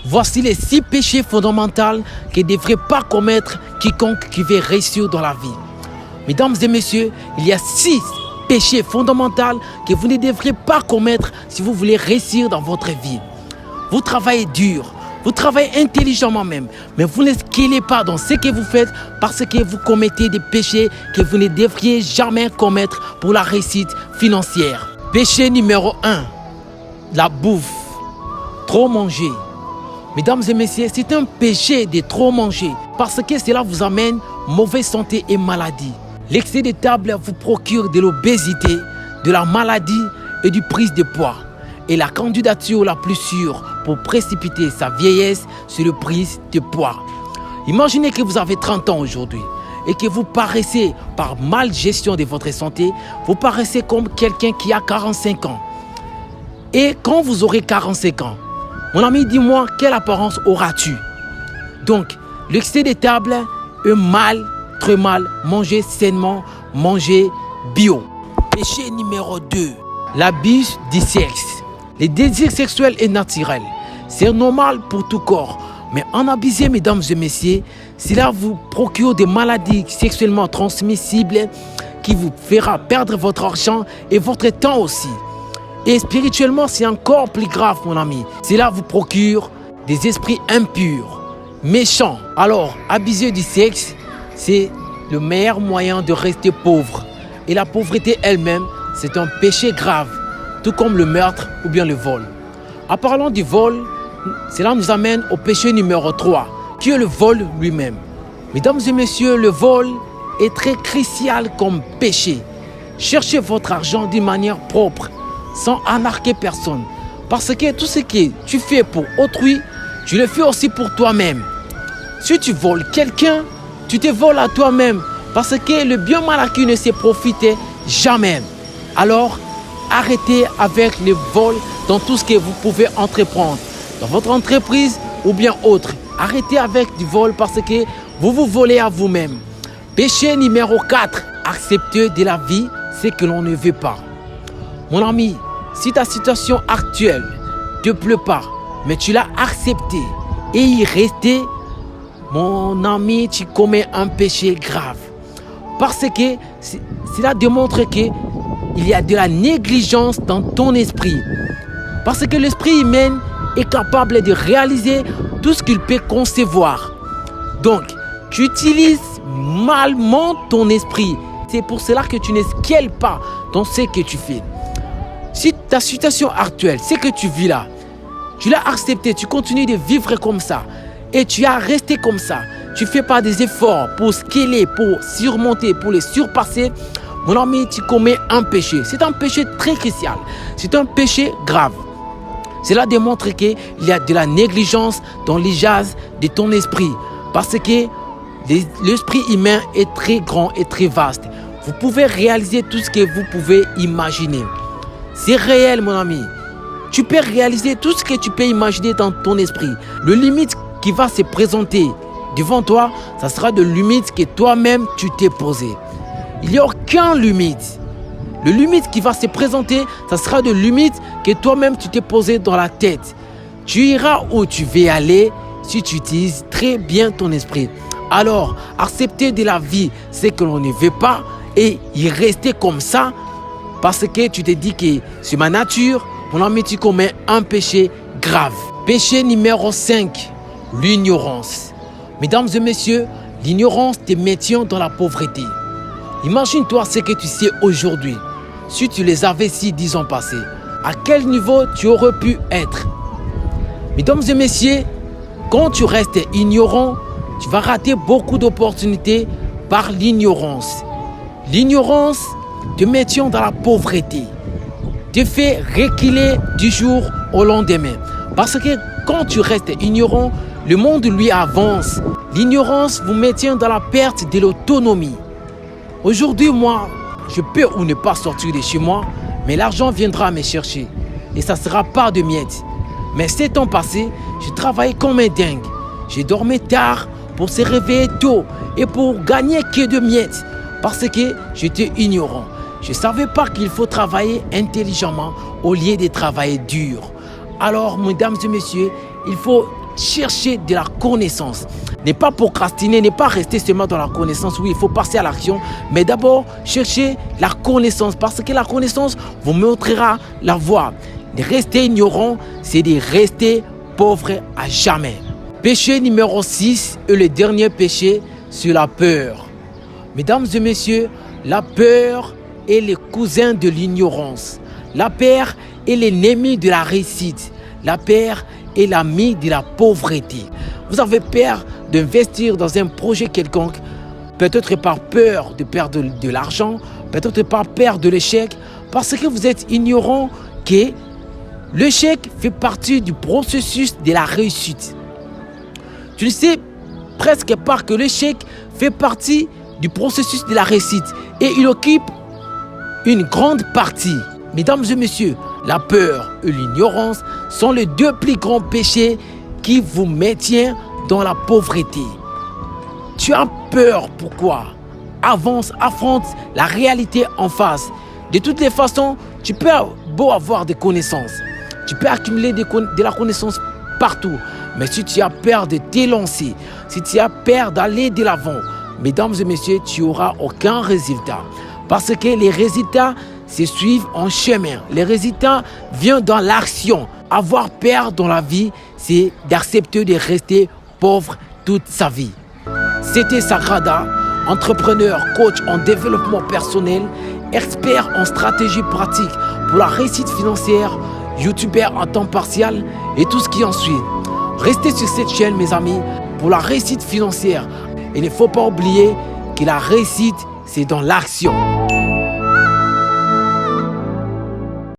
Voici les 6 péchés fondamentaux que ne devrait pas commettre quiconque qui veut réussir dans la vie. Mesdames et messieurs, il y a 6 péchés fondamentaux que vous ne devrez pas commettre si vous voulez réussir dans votre vie. Vous travaillez dur, vous travaillez intelligemment même, mais vous ne skillez pas dans ce que vous faites parce que vous commettez des péchés que vous ne devriez jamais commettre pour la réussite financière. Péché numéro 1, la bouffe, trop manger. Mesdames et messieurs, c'est un péché de trop manger parce que cela vous amène mauvaise santé et maladie. L'excès de table vous procure de l'obésité, de la maladie et du prise de poids. Et la candidature la plus sûre pour précipiter sa vieillesse, c'est le prise de poids. Imaginez que vous avez 30 ans aujourd'hui et que vous paraissez, par mal gestion de votre santé, vous paraissez comme quelqu'un qui a 45 ans. Et quand vous aurez 45 ans, mon ami, dis-moi, quelle apparence auras-tu? Donc, l'excès de table est mal, très mal. Manger sainement, manger bio. Péché numéro 2, l'abus du sexe. Le désir sexuel est naturel. C'est normal pour tout corps. Mais en abuser, mesdames et messieurs, cela vous procure des maladies sexuellement transmissibles qui vous fera perdre votre argent et votre temps aussi. Et spirituellement, c'est encore plus grave, mon ami. Cela vous procure des esprits impurs, méchants. Alors, abuser du sexe, c'est le meilleur moyen de rester pauvre. Et la pauvreté elle-même, c'est un péché grave, tout comme le meurtre ou bien le vol. En parlant du vol, cela nous amène au péché numéro 3, qui est le vol lui-même. Mesdames et messieurs, le vol est très crucial comme péché. Cherchez votre argent d'une manière propre, sans arnaquer personne. Parce que tout ce que tu fais pour autrui, tu le fais aussi pour toi-même. Si tu voles quelqu'un, tu te voles à toi-même. Parce que le bien mal acquis ne se profite jamais. Alors, arrêtez avec les vols dans tout ce que vous pouvez entreprendre. Dans votre entreprise ou bien autre. Arrêtez avec du vol parce que vous vous volez à vous-même. Péché numéro 4. Accepter de la vie ce que l'on ne veut pas. Mon ami, si ta situation actuelle ne te plaît pas, mais tu l'as acceptée et y rester, mon ami, tu commets un péché grave. Parce que cela démontre qu'il y a de la négligence dans ton esprit. Parce que l'esprit humain est capable de réaliser tout ce qu'il peut concevoir. Donc, tu utilises malement ton esprit. C'est pour cela que tu ne scales pas dans ce que tu fais. Si ta situation actuelle, ce que tu vis là, tu l'as accepté, tu continues de vivre comme ça et tu as resté comme ça, tu ne fais pas des efforts pour scaler, pour surmonter, pour les surpasser, mon ami, tu commets un péché. C'est un péché très crucial, c'est un péché grave. Cela démontre qu'il y a de la négligence dans l'usage de ton esprit parce que l'esprit humain est très grand et très vaste. Vous pouvez réaliser tout ce que vous pouvez imaginer. C'est réel, mon ami. Tu peux réaliser tout ce que tu peux imaginer dans ton esprit. Le limite qui va se présenter devant toi, ça sera de limites que toi-même tu t'es posé. Il n'y a aucun limite. Le limite qui va se présenter, ça sera de limites que toi-même tu t'es posé dans la tête. Tu iras où tu veux aller si tu utilises très bien ton esprit. Alors, accepter de la vie ce que l'on ne veut pas et y rester comme ça, parce que tu te dis que c'est ma nature, mon ami, tu commets un péché grave. Péché numéro 5, l'ignorance. Mesdames et messieurs, l'ignorance te maintient dans la pauvreté. Imagine-toi ce que tu sais aujourd'hui. Si tu les avais 10 ans passés, à quel niveau tu aurais pu être? Mesdames et messieurs, quand tu restes ignorant, tu vas rater beaucoup d'opportunités par l'ignorance. L'ignorance te maintient dans la pauvreté, te fait reculer du jour au lendemain. Parce que quand tu restes ignorant, le monde lui avance. L'ignorance vous maintient dans la perte de l'autonomie. Aujourd'hui, moi, je peux ou ne pas sortir de chez moi, mais l'argent viendra me chercher. Et ça ne sera pas de miettes. Mais ces temps passés, je travaillais comme un dingue. J'ai dormi tard pour se réveiller tôt et pour gagner que de miettes. Parce que j'étais ignorant. Je ne savais pas qu'il faut travailler intelligemment au lieu de travailler dur. Alors, mesdames et messieurs, il faut chercher de la connaissance. Ne pas procrastiner, ne pas rester seulement dans la connaissance. Oui, il faut passer à l'action, mais d'abord, chercher la connaissance parce que la connaissance vous montrera la voie. De rester ignorant, c'est de rester pauvre à jamais. Péché numéro 6 et le dernier péché, c'est la peur. Mesdames et messieurs, la peur est le cousin de l'ignorance. La peur est l'ennemi de la réussite. La peur est l'ami de la pauvreté. Vous avez peur d'investir dans un projet quelconque, peut-être par peur de perdre de l'argent, peut-être par peur de l'échec, parce que vous êtes ignorant que l'échec fait partie du processus de la réussite. Tu ne sais presque pas que l'échec fait partie du processus de la réussite et il occupe une grande partie. Mesdames et messieurs, la peur et l'ignorance sont les deux plus grands péchés qui vous maintiennent dans la pauvreté. Tu as peur, pourquoi? Avance, affronte la réalité en face. De toutes les façons, tu peux beau avoir des connaissances. Tu peux accumuler de la connaissance partout. Mais si tu as peur de t'élancer, si tu as peur d'aller de l'avant, mesdames et messieurs, tu n'auras aucun résultat. Parce que les résultats se suivent en chemin. Les résultats viennent dans l'action. Avoir peur dans la vie, c'est d'accepter de rester pauvre toute sa vie. C'était Sagrada, entrepreneur, coach en développement personnel, expert en stratégie pratique pour la réussite financière, youtubeur à temps partiel et tout ce qui en suit. Restez sur cette chaîne, mes amis, pour la réussite financière. Il ne faut pas oublier que la réussite, c'est dans l'action.